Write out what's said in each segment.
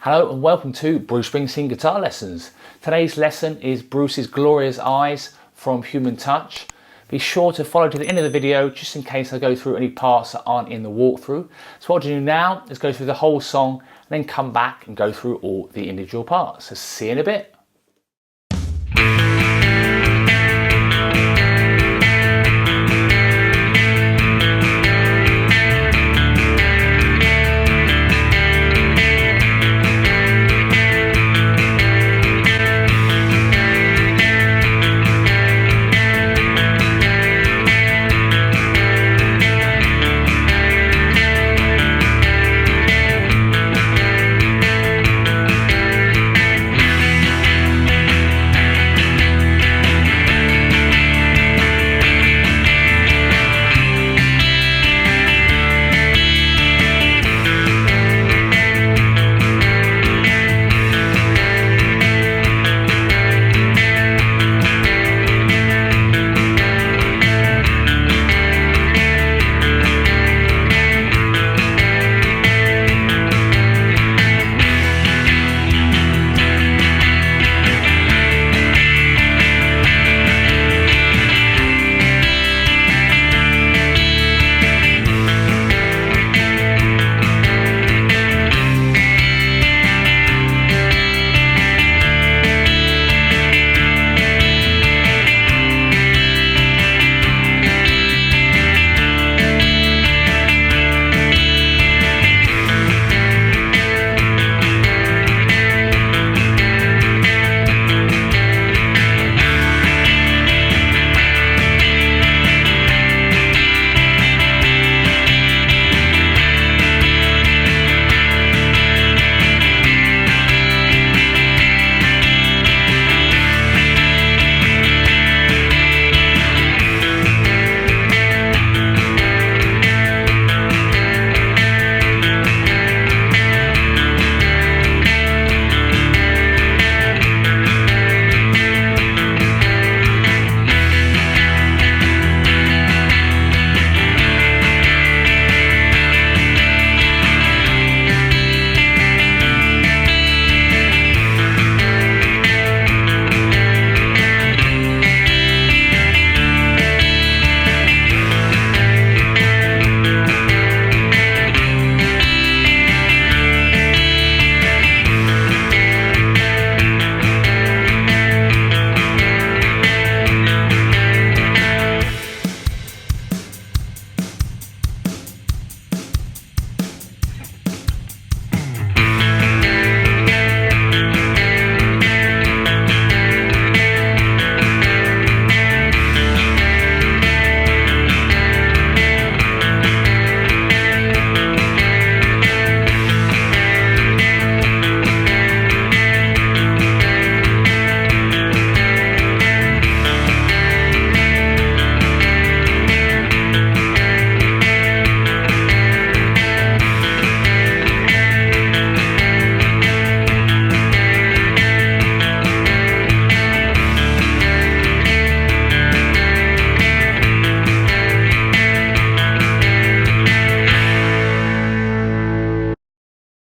Hello and welcome to Bruce Springsteen Guitar Lessons. Today's lesson is Bruce's Gloria's Eyes from Human Touch. Be sure to follow to the end of the video just in case I go through any parts that aren't in the walkthrough. So what I'll do now is go through the whole song and then come back and go through all the individual parts. So see you in a bit.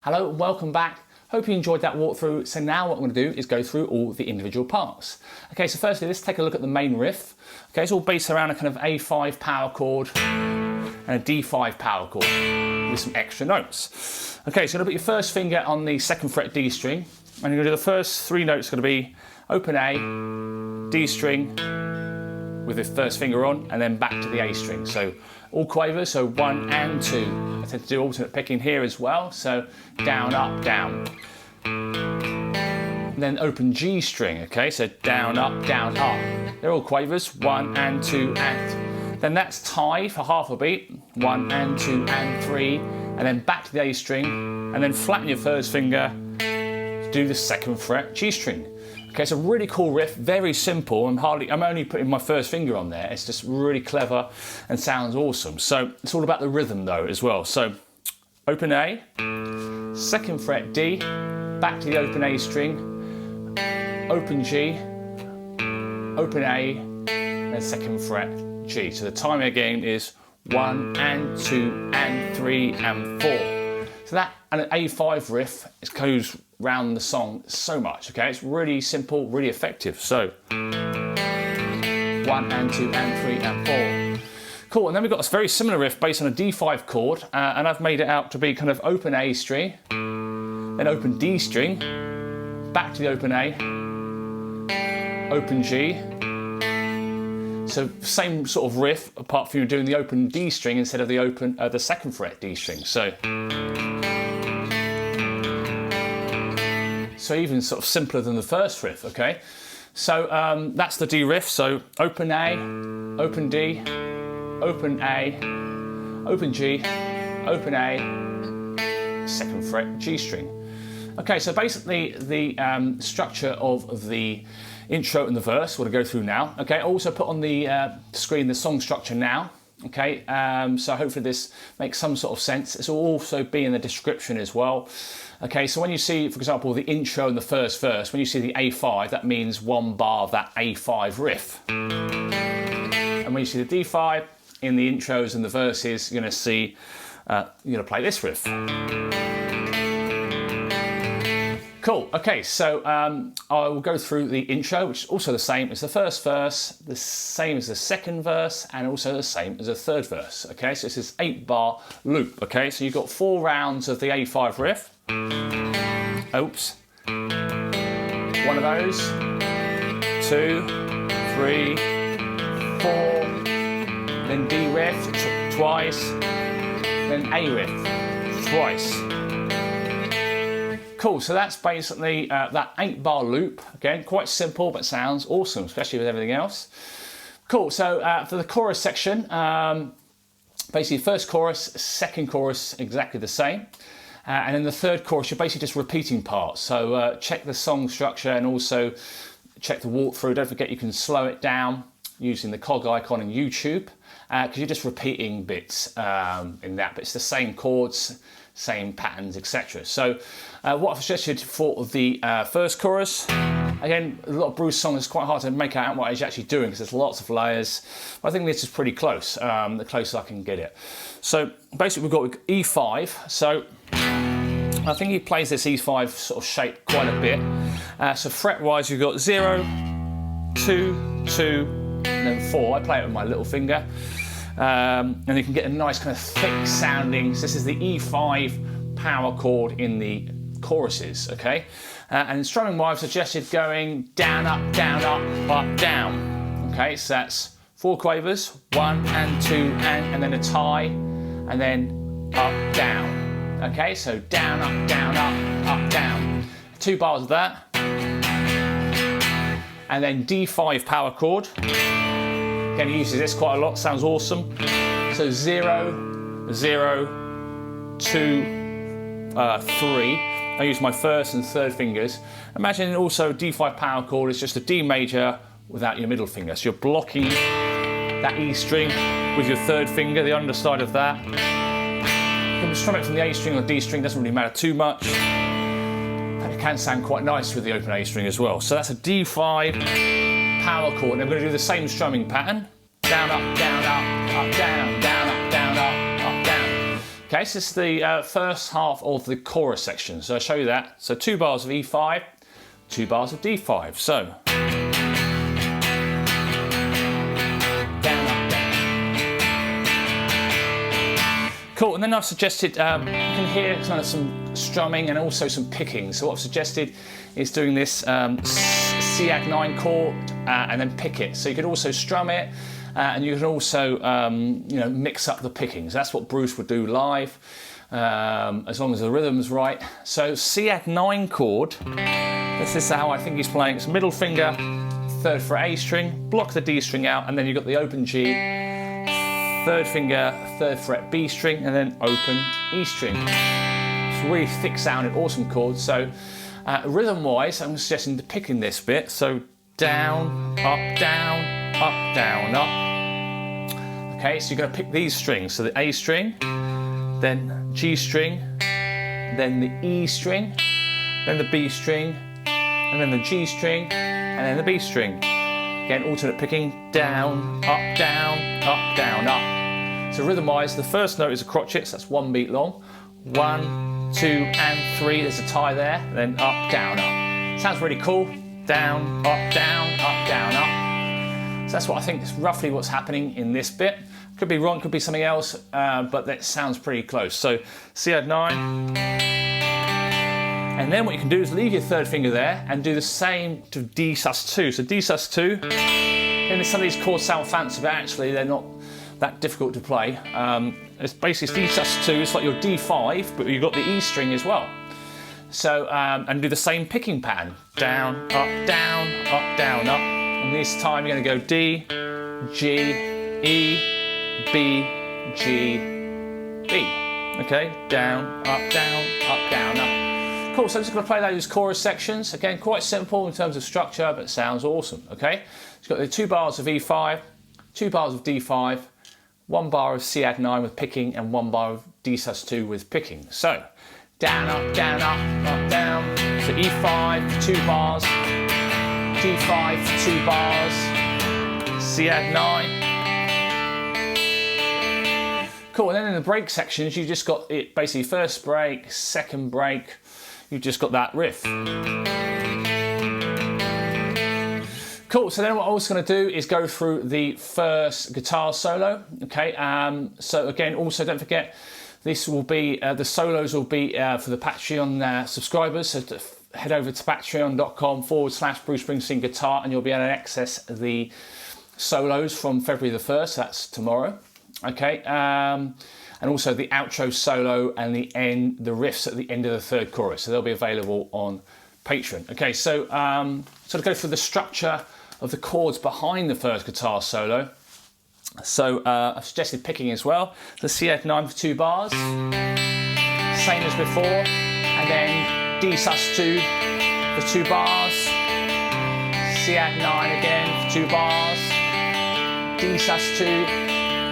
Hello, welcome back. Hope you enjoyed that walkthrough. So now what I'm going to do is go through all the individual parts. Okay, so firstly, let's take a look at the main riff. Okay, it's all based around a kind of A5 power chord and a D5 power chord with some extra notes. Okay, so you're going to put your first finger on the 2nd fret D string, and you're going to do the first 3 notes going to be open A, D string with the first finger on, and then back to the A string. So all quavers, so 1 and 2. I tend to do alternate picking here as well, so down, up, down. And then open G string, okay, so down, up, up. They're all quavers, 1 and 2 and. Then that's tie for half a beat, 1 and 2 and 3, and then back to the A string, and then flatten your first finger to do the 2nd fret G string. Okay, it's a really cool riff, very simple. I'm only putting my first finger on there. It's just really clever and sounds awesome. So it's all about the rhythm though as well. So open A, 2nd fret D, back to the open A string, open G, open A, and 2nd fret G. So the timing again is 1 and 2 and 3 and 4. So that and an A5 riff, it goes round the song so much, okay? It's really simple, really effective. So 1 and 2 and 3 and 4. Cool, and then we've got a very similar riff based on a D5 chord, and I've made it out to be kind of open A string, then open D string, back to the open A, open G. So same sort of riff, apart from you doing the open D string instead of the open the second fret D string. So even sort of simpler than the first riff, okay? So that's the D riff. So open A, open D, open A, open G, open A, second fret G string. Okay, so basically the structure of the intro and the verse, what I go through now. Okay, I also put on the screen the song structure now. Okay, so hopefully this makes some sort of sense. This will also be in the description as well. Okay, so when you see, for example, the intro and the first verse, when you see the A5, that means 1 bar of that A5 riff. And when you see the D5 in the intros and the verses, you're going to see, you're going to play this riff. Cool, okay, so I will go through the intro, which is also the same as the first verse, the same as the second verse, and also the same as the third verse, okay? So this is 8-bar loop, okay? So you've got 4 rounds of the A5 riff. Oops. 1 of those, 2, 3, 4, then D riff twice, then A riff twice. Cool, so that's basically that 8-bar loop. Again, quite simple, but sounds awesome, especially with everything else. Cool, so for the chorus section, basically first chorus, second chorus, exactly the same. And then the third chorus, you're basically just repeating parts. So check the song structure and also check the walkthrough. Don't forget you can slow it down using the cog icon in YouTube, because you're just repeating bits in that, but it's the same chords, same patterns, etc. So what I've suggested for the first chorus, again, a lot of Bruce songs, it's quite hard to make out what he's actually doing because there's lots of layers. But I think this is pretty close, the closest I can get it. So basically we've got E5. So I think he plays this E5 sort of shape quite a bit. So fret-wise, you've got 0, 2, 2, and then 4. I play it with my little finger. And you can get a nice kind of thick sounding, so this is the E5 power chord in the choruses, okay? And strumming wise, I've suggested going down, up, down, up, up, down. Okay, so that's 4 quavers, 1 and 2 and then a tie, and then up, down. Okay, so down, up, down, up, down. 2 bars of that. And then D5 power chord. Again, he uses this quite a lot, sounds awesome. So 0, 0, 2, 3. I use my first and third fingers. Imagine also D5 power chord is just a D major without your middle finger. So you're blocking that E string with your third finger, the underside of that. You can strum it from the A string or D string, doesn't really matter too much. And it can sound quite nice with the open A string as well. So that's a D5 power chord. And I'm going to do the same strumming pattern. Down, up, down, up, down, down, up, down, up, down. Okay, so this is the first half of the chorus section. So I'll show you that. So 2 bars of E5, 2 bars of D5. So down, up, down. Cool, and then I've suggested, you can hear kind of some strumming and also some picking. So what I've suggested is doing this C-Ag9 chord and then pick it. So you could also strum it, and you can also you know, mix up the pickings. That's what Bruce would do live, as long as the rhythm's right. So C-Ag9 chord, this is how I think he's playing. It's middle finger, third fret A string, block the D string out, and then you've got the open G, third finger, third fret B string, and then open E string. It's really thick sounding, awesome chords. So rhythm-wise, I'm suggesting picking this bit. So down, up, down, up, down, up. Okay, so you're going to pick these strings. So the A string, then G string, then the E string, then the B string, and then the G string, and then the B string. Again, alternate picking, down, up, down, up, down, up. So rhythm-wise, the first note is a crotchet, so that's 1 beat long. 1, 2 and 3. There's a tie there. Then up, down, up. Sounds really cool. Down, up, down, up, down, up. So that's what I think is roughly what's happening in this bit. Could be wrong, could be something else, but that sounds pretty close. So C add 9. And then what you can do is leave your third finger there and do the same to D sus2. So D sus2. Then some of these chords sound fancy, but actually they're not that difficult to play. It's basically D sus2, it's like your D5, but you've got the E string as well. So, and do the same picking pattern. Down, up, down, up, down, up. And this time you're going to go D, G, E, B, G, B. Okay, down, up, down, up, down, up. Cool, so I'm just going to play those chorus sections. Again, quite simple in terms of structure, but sounds awesome, okay? It's got the 2 bars of E5, 2 bars of D5, 1 bar of C add 9 with picking, and 1 bar of D sus2 with picking. So, down, up, down, up, down. So E5 for 2 bars, D5 for 2 bars, C add 9. Cool, and then in the break sections, you just got it basically first break, second break, you've just got that riff. Cool, so then what I'm also going to do is go through the first guitar solo, okay? So again, also don't forget, this will be, the solos will be for the Patreon subscribers, so head over to patreon.com/Bruce Springsteen Guitar and you'll be able to access the solos from February the 1st, that's tomorrow. Okay, and also the outro solo and the riffs at the end of the third chorus. So they'll be available on Patreon. Okay, so to go through the structure of the chords behind the first guitar solo. So I've suggested picking as well. The C add 9 for 2 bars, same as before, and then D sus2 for 2 bars, C add 9 again for 2 bars, D sus2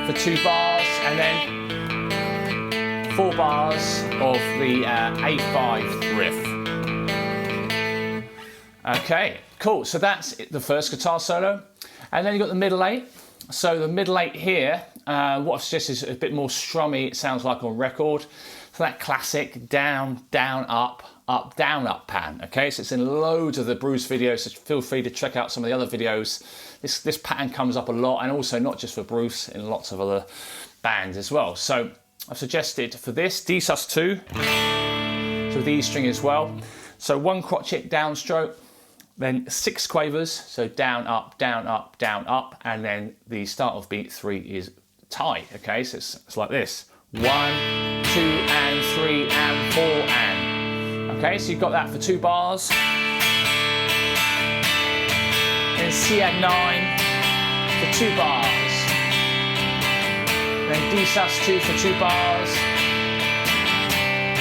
for 2 bars, and then 4 bars of the A5 riff. Okay, cool, so that's the first guitar solo. And then you've got the middle 8. So the middle 8 here, what I've suggested is a bit more strummy, it sounds like on record. So that classic down, down, up, down, up pattern. Okay, so it's in loads of the Bruce videos, so feel free to check out some of the other videos. This pattern comes up a lot, and also not just for Bruce, in lots of other bands as well. So I've suggested for this D sus2, so the E string as well. So 1 crotchet downstroke, then 6 quavers, so down, up, down, up, down, up, and then the start of beat 3 is tie. Okay, so it's like this: 1, 2, and 3, and 4, and. Okay, so you've got that for 2 bars. Then C add 9 for 2 bars. Then D sus2 for 2 bars.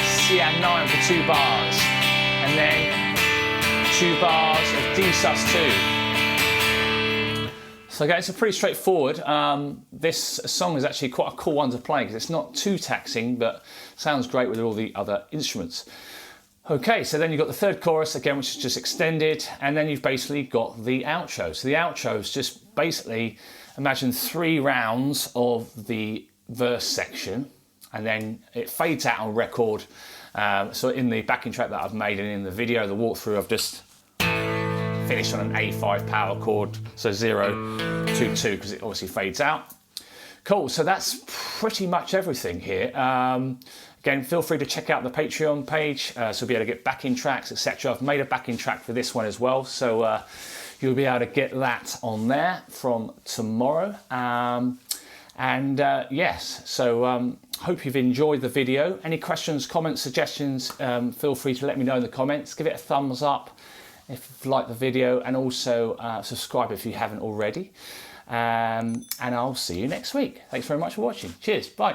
C add 9 for 2 bars. And then 2 bars of D sus2. So again, it's a pretty straightforward. This song is actually quite a cool one to play because it's not too taxing, but sounds great with all the other instruments. Okay, so then you've got the third chorus again, which is just extended, and then you've basically got the outro. So the outro is just basically, imagine 3 rounds of the verse section, and then it fades out on record. So in the backing track that I've made and in the video, the walkthrough, I've just finished on an A5 power chord, so 0, 2, 2, because it obviously fades out. Cool, so that's pretty much everything here. Again, feel free to check out the Patreon page, so you'll be able to get backing tracks, etc. I've made a backing track for this one as well, so you'll be able to get that on there from tomorrow. Yes, so hope you've enjoyed the video. Any questions, comments, suggestions, feel free to let me know in the comments. Give it a thumbs up if you like the video, and also subscribe if you haven't already. And I'll see you next week. Thanks very much for watching. Cheers, bye.